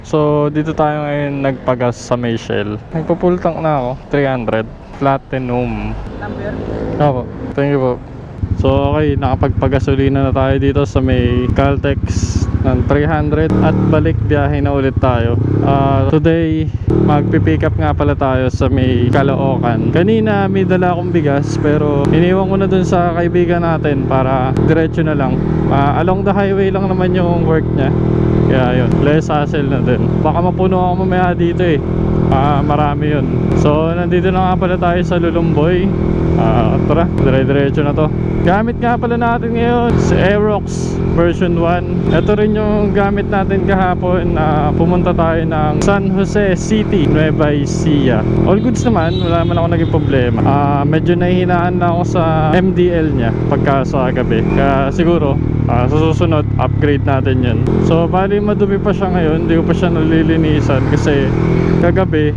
So dito tayo ngayon nagpagas sa Mayshell. Nagpo-full tank na ako, 300 Platinum. Number? Opo, thank you po. So okay, nakapagpagasolina na tayo dito sa may Caltex ng 300 at balik biyahe na ulit tayo. Today, magpipick up nga pala tayo sa may Caloocan. Kanina may dala akong bigas pero iniwan ko na dun sa kaibigan natin para diretso na lang. Along the highway lang naman yung work niya. Kaya yun, less hassle na din. Baka mapuno ako mamaya dito eh. Marami yun. So nandito na nga pala tayo sa Lulumboy. Tara, dire-diretso na to. Gamit nga pala natin ngayon si Aerox version 1. Ito rin yung gamit natin kahapon na pumunta tayo ng San Jose City, Nueva Ecija. All goods naman, wala naman ako naging problema. Medyo nahihinaan na ako sa MDL nya pagka sa gabi. Kaya siguro sa susunod upgrade natin yun. So bali madumi pa siya ngayon, hindi ko pa siya nalilinisan kasi kagabi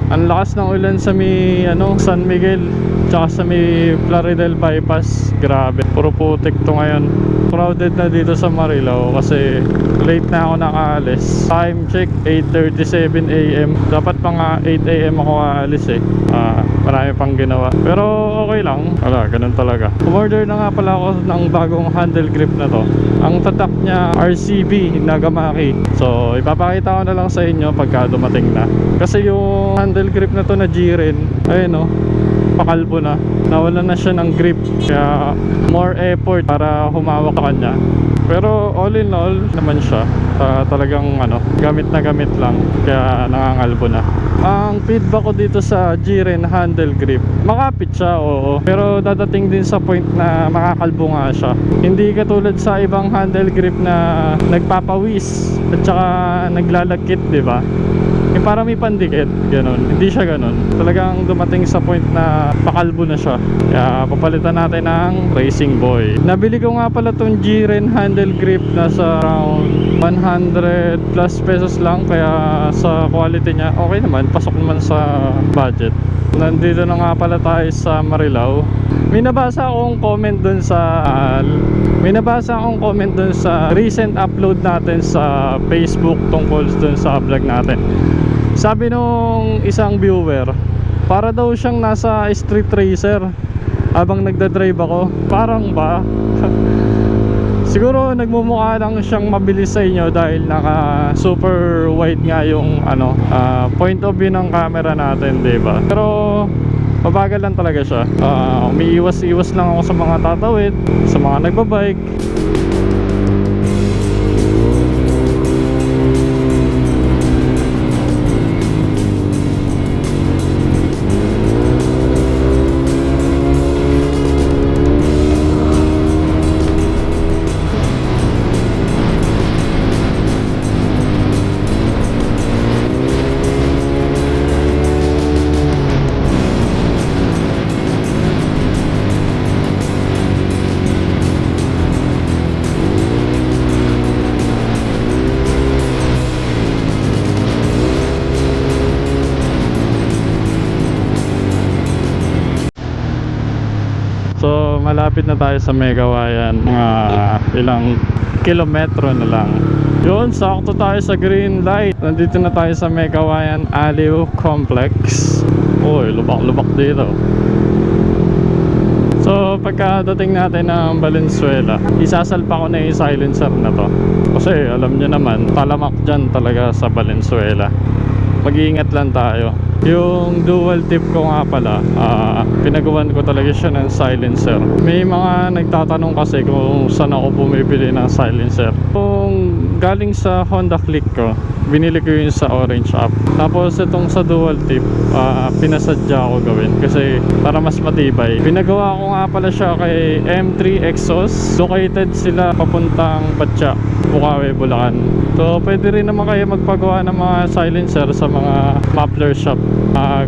ang lakas ng ulan sa may San Miguel tsaka sa may Plaridel bypass. Grabe, puro putik to ngayon. Crowded na dito sa Marilao kasi late na ako nakaalis. Time check 8:37 AM. Dapat pa nga 8 AM ako aalis eh. Marami pang ginawa pero okay lang. Wala, ganun talaga. Umorder na nga pala ako ng bagong handle grip na to. Ang tatak niya RCB Nagamaki. So ipapakita ko na lang sa inyo pagka dumating na. Kasi yung handle grip na to na G-Ren, ayun pakalbo na, nawalan na siya ng grip, kaya more effort para humawak sa kanya. Pero all in all naman siya, talagang gamit na gamit lang, kaya nangangalbo na. Ang feedback ko dito sa G-Ren handle grip, makapit siya, oo, pero dadating din sa point na makakalbo nga siya. Hindi katulad sa ibang handle grip na nagpapawis at saka naglalagkit, di ba? Yung parang may pandikit, ganun. Hindi siya ganun. Talagang dumating sa point na pakalbo na siya. Kaya papalitan natin ng Racing Boy. Nabili ko nga pala tong G-Ren handle grip na sa around 100 plus pesos lang. Kaya sa quality niya, okay naman. Pasok naman sa budget. Nandito na nga pala tayo sa Marilao. May nabasa akong comment dun sa recent upload natin sa Facebook tungkol dun sa vlog natin. Sabi nung isang viewer, para daw siyang nasa street racer habang nagdadrive ako. Parang ba? Siguro nagmumukha lang siyang mabilis sa inyo dahil naka super wide nga yung point of view ng camera natin, diba? Pero mabagal lang talaga siya. Umiiwas-iwas lang ako sa mga tatawid, sa mga nagbabike. So malapit na tayo sa Megawayan, mga ilang kilometro na lang. Yun, sakto tayo sa green light. Nandito na tayo sa Megawayan Aliw Complex. Uy, lubak-lubak dito. So pagkadating natin ng Valenzuela, isasalpa ko na yung silencer na to. Kasi alam nyo naman, talamak dyan talaga sa Valenzuela. Mag-iingat lang tayo. Yung dual tip ko nga pala, pinagawan ko talaga siya ng silencer. May mga nagtatanong kasi kung saan ako bumibili ng silencer. Kung galing sa Honda Click ko, binili ko yun sa Orange app. Tapos itong sa dual tip, pinasadya ko gawin kasi para mas matibay. Pinagawa ko nga pala siya kay M3 Exos. Located sila papuntang Batya, Bukawi, Bulacan. So pwede rin naman kayo magpagawa ng mga silencer sa mga muffler shop.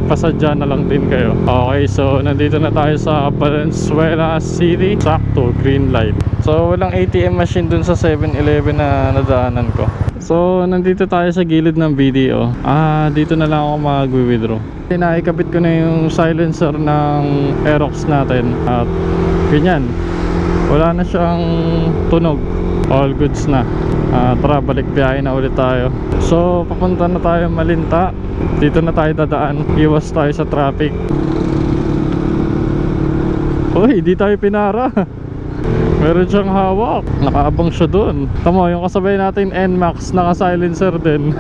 Pasadya na lang din kayo. Okay, so nandito na tayo sa Valenzuela City. Sakto, green light. So walang ATM machine dun sa 7-Eleven na nadaanan ko. So nandito tayo sa gilid ng video. Dito na lang ako mag-withdraw. Naikabit ko na yung silencer ng Aerox natin. At ganyan, wala na siyang tunog. all goods na. Tara, balik biyahe na ulit tayo. So papunta na tayo Malinta. Dito na tayo dadaan, iwas tayo sa traffic. Uy, di tayo pinara. Meron siyang hawak, nakaabang siya dun. Tamo, yung kasabay natin NMAX, naka-silencer din.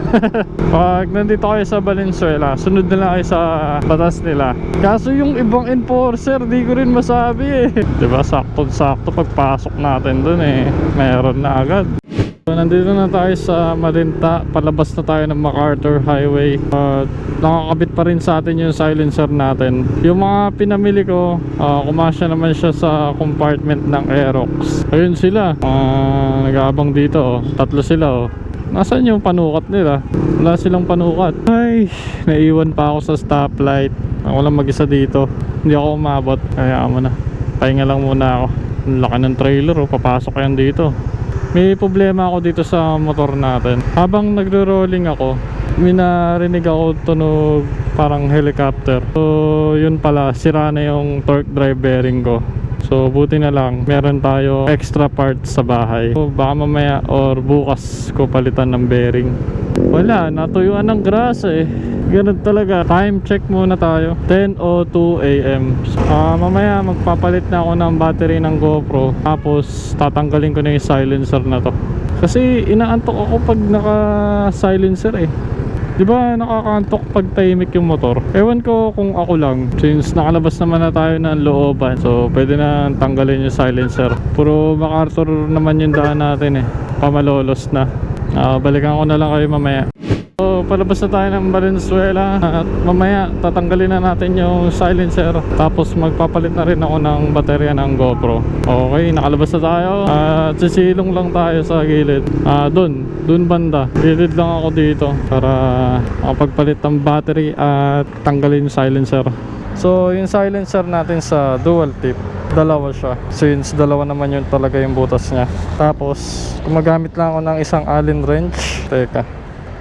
Pag nandito kayo sa Valenzuela, sunod na lang kayo sa batas nila. Kaso yung ibang enforcer, di ko rin masabi eh. Diba, sakto-sakto pagpasok natin dun eh, meron na agad. So, nandito na tayo sa Malinta, palabas na tayo ng MacArthur Highway. Nakakabit pa rin sa atin yung silencer natin. Yung mga pinamili ko, kumasya naman siya sa compartment ng Aerox. Ayun sila, nag-aabang dito oh. Tatlo sila oh. Nasaan yung panukat nila? Wala silang panukat. Ay, naiwan pa ako sa stoplight. Ako lang mag-isa dito, hindi ako umabot. Kaya mo na, pahinga lang muna ako. Ang laki ng trailer oh, papasok yan dito. May problema ako dito sa motor natin. Habang nagro-rolling ako, may narinig ako tunog parang helicopter. So yun pala, sira na yung torque drive bearing ko. So buti na lang, meron tayo extra parts sa bahay. So baka mamaya or bukas ko palitan ng bearing. Wala, natuyuan ng grasa eh. Ganun talaga. Time check muna tayo, 10:02 AM. Mamaya magpapalit na ako ng battery ng GoPro. Tapos tatanggalin ko na yung silencer na to. Kasi inaantok ako pag naka silencer eh. Diba nakakantok pag tahimik yung motor? Ewan ko kung ako lang, since nakalabas naman na tayo ng looban. So pwede na tanggalin yung silencer. Puro MacArthur naman yung daan natin eh, pamalolos na. Balikan ko na lang kayo mamaya. So palabas na tayo ng Valenzuela at mamaya tatanggalin na natin yung silencer. Tapos magpapalit na rin ako ng baterya ng GoPro. Okay, nakalabas na tayo at sisilong lang tayo sa gilid. Dun banda, gilid lang ako dito para makapagpalit ng battery at tanggalin yung silencer. So yung silencer natin sa dual tip, dalawa siya, since dalawa naman yun talaga yung butas niya. Tapos gumagamit lang ako ng isang Allen wrench. Teka,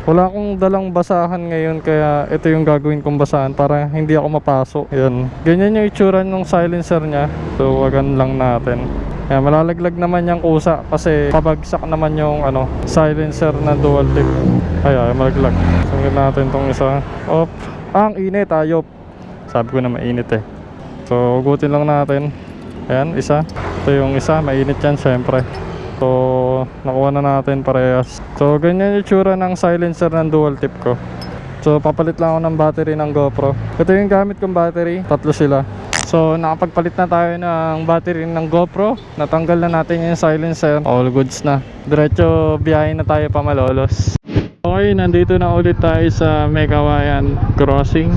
wala akong dalang basahan ngayon, kaya ito yung gagawin kong basahan para hindi ako mapasok. Yan, ganyan yung itsura ng silencer nya. So wagan lang natin. Yan, malalaglag naman yung kusa kasi pabagsak naman yung silencer na dual tip. Ay, malaglag. Sungin natin tong isa. Op, ang init, ayop. Sabi ko na mainit eh. So hugutin lang natin. Ayan, isa. Ito yung isa, mainit yan syempre. So nakuha na natin parehas. So ganyan yung itsura ng silencer ng dual tip ko. So papalit lang ako ng battery ng GoPro. Ito yung gamit kong battery, tatlo sila. So nakapagpalit na tayo ng battery ng GoPro. Natanggal na natin yung silencer. All goods na. Diretso biyahe na tayo pa Malolos. Okay, nandito na ulit tayo sa Megawayan Crossing.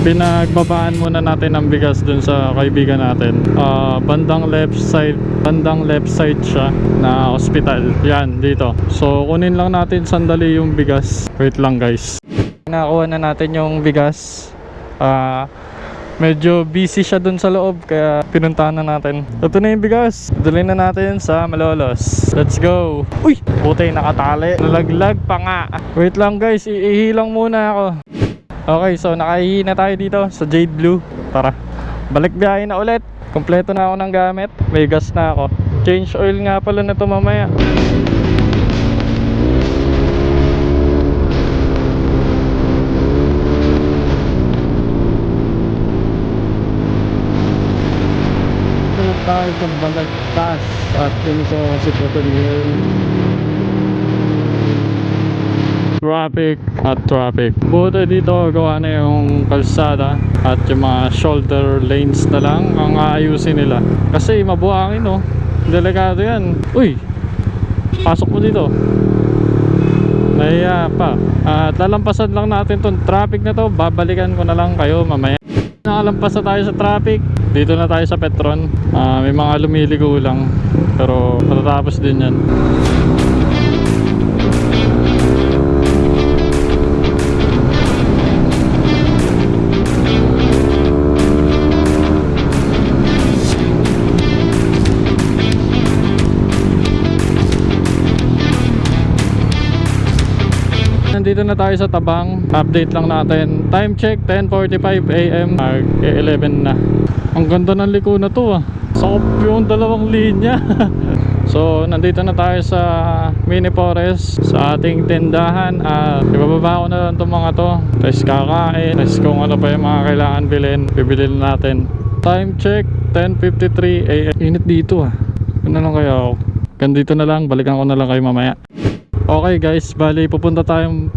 Pinagbabaan muna natin ang bigas dun sa kaibigan natin. Bandang left side siya na hospital. Yan, dito. So kunin lang natin sandali yung bigas. Wait lang guys. Nakuha na natin yung bigas. Medyo busy siya dun sa loob, kaya pinuntahan na natin. Ito na yung bigas. Dalhin na natin sa Malolos. Let's go. Uy! Buti nakatali. Nalaglag pa nga. Wait lang guys, iihilang muna ako. Okay, so nakaihi na tayo dito sa Jade Blue. Tara, balik biyahe na ulit. Kompleto na ako ng gamit. May gas na ako. Change oil nga pala na ito mamaya. Tulog tayo sa Balagtas at yun sa Sipotolier. Traffic. Buti dito gawa na yung kalsada at yung mga shoulder lanes na lang ang aayusin nila. Kasi mabuhangin oh. Delikado yan. Uy! Pasok mo dito. Nahiya pa. At lalampasan lang natin tong traffic na to. Babalikan ko na lang kayo mamaya. Nakalampas na tayo sa traffic. Dito na tayo sa Petron. May mga lumiligo lang, pero matatapos din yan. Nandito na tayo sa Tabang. Update lang natin. Time check 10:45 AM. 11 na. Ang ganda ng liko na to ah. Sakop yung dalawang linya. So nandito na tayo sa Mini Forest, sa ating tindahan. Ibababa ko na lang itong mga to. Tapos kakain. Tapos kung ano pa yung mga kailangan bilhin, bibilhin natin. Time check 10:53 AM. Init dito ah. Ano lang kaya ako? Gandito na lang. Balikan ko na lang kayo mamaya. Okay guys, bali pupunta tayong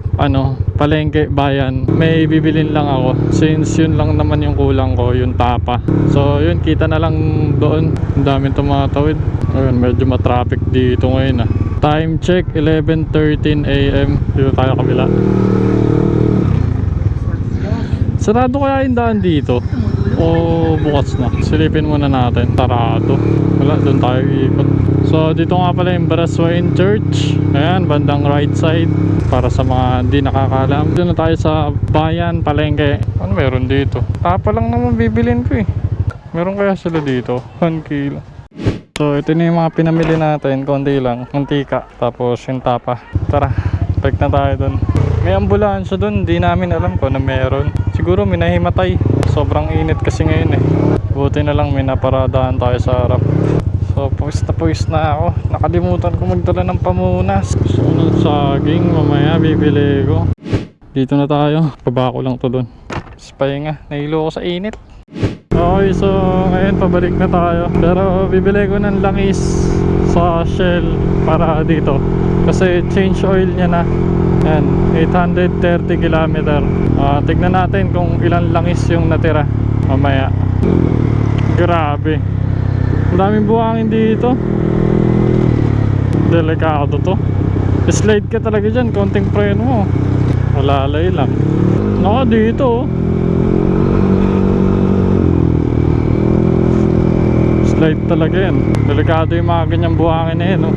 palengke, bayan. May bibilin lang ako since yun lang naman yung kulang ko, yung tapa. So yun, kita na lang doon. Ang daming tumatawid. Ayun, medyo matraffic dito ngayon ah. Time check 11:13 AM. Dito tayo kabila. Sarado kaya yung daan dito? O bukas na? Silipin muna natin. Sarado. Wala, doon tayo ikot. So dito nga pala yung Baraswain Church. Ayan, bandang right side. Para sa mga hindi nakakalam. Dito na tayo sa bayan, palengke. Ano meron dito? Tapa lang naman bibilin ko eh. Meron kaya sila dito? 1 kilo. So ito na yung mga pinamili natin. Konti lang, mantika. Tapos yung tapa. Tara, break na tayo dun. May ambulansya dun, hindi namin alam kung na meron. Siguro may nahimatay. Sobrang init kasi ngayon eh. Buti na lang may naparadahan tayo sa harap. So pawis na ako. Nakalimutan ko magdala ng pamunas. So saging, mamaya bibili ko. Dito na tayo. Baba ko lang to dun. Pahinga, nahilo ko sa init. Okay, so ngayon pabalik na tayo. Pero bibili ko ng langis sa Shell para dito. Kasi change oil niya na. Yan, 830 km. Tignan natin kung ilan langis yung natira mamaya. Grabe, ang daming buhangin dito. Delikado to. Slide ka talaga dyan, konting preno mo malalay lang. Naka dito oh. Slide talaga yan. Delikado yung mga ganyang buhangin na yan oh.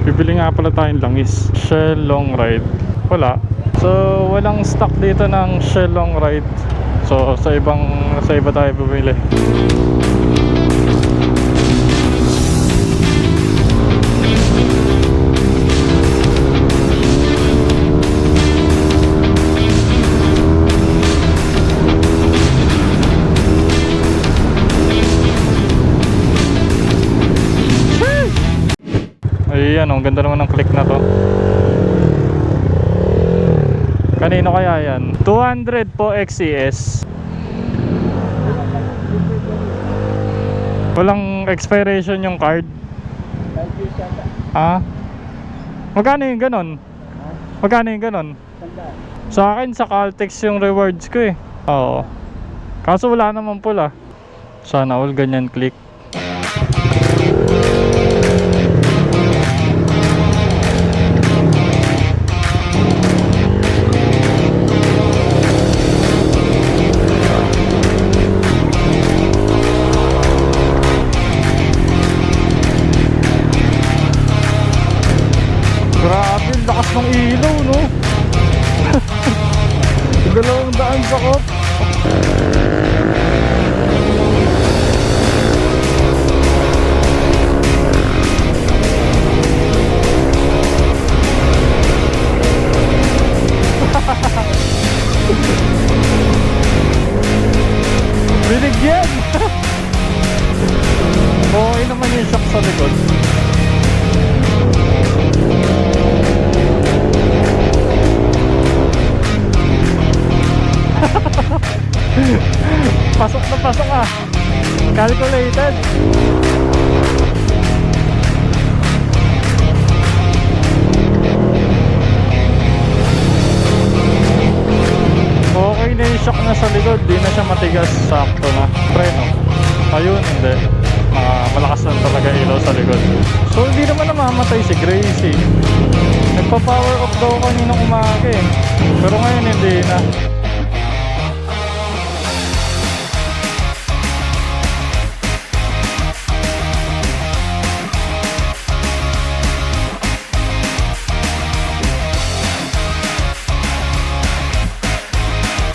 Bibili nga pala tayong langis. Shell long ride. Wala. So walang stock dito ng Shell long ride. So sa iba tayo bumili. Ayan, ang ganda naman ng click na to. Kanino kaya yan? 200 po XCS. Walang expiration yung card. Magkano yung ganon? Magkano yung ganon? Sa akin sa Caltex yung rewards ko eh. Oo. Kaso wala naman pula. Sana all ganyan click. Grabe, lakas ng ilaw, no? 200 sakop. Binigyan. Okay naman yung shock sa likod. Pasok na pasok ah. Calculated. Okay na yung shock na sa likod. Di na siya matigas. Sakto na. Preno. Ayun, hindi. malakas na talaga ilaw sa likod. So hindi naman namamatay si Gracie. Nagpa-power off daw kaninang umaga eh. Pero ngayon hindi na.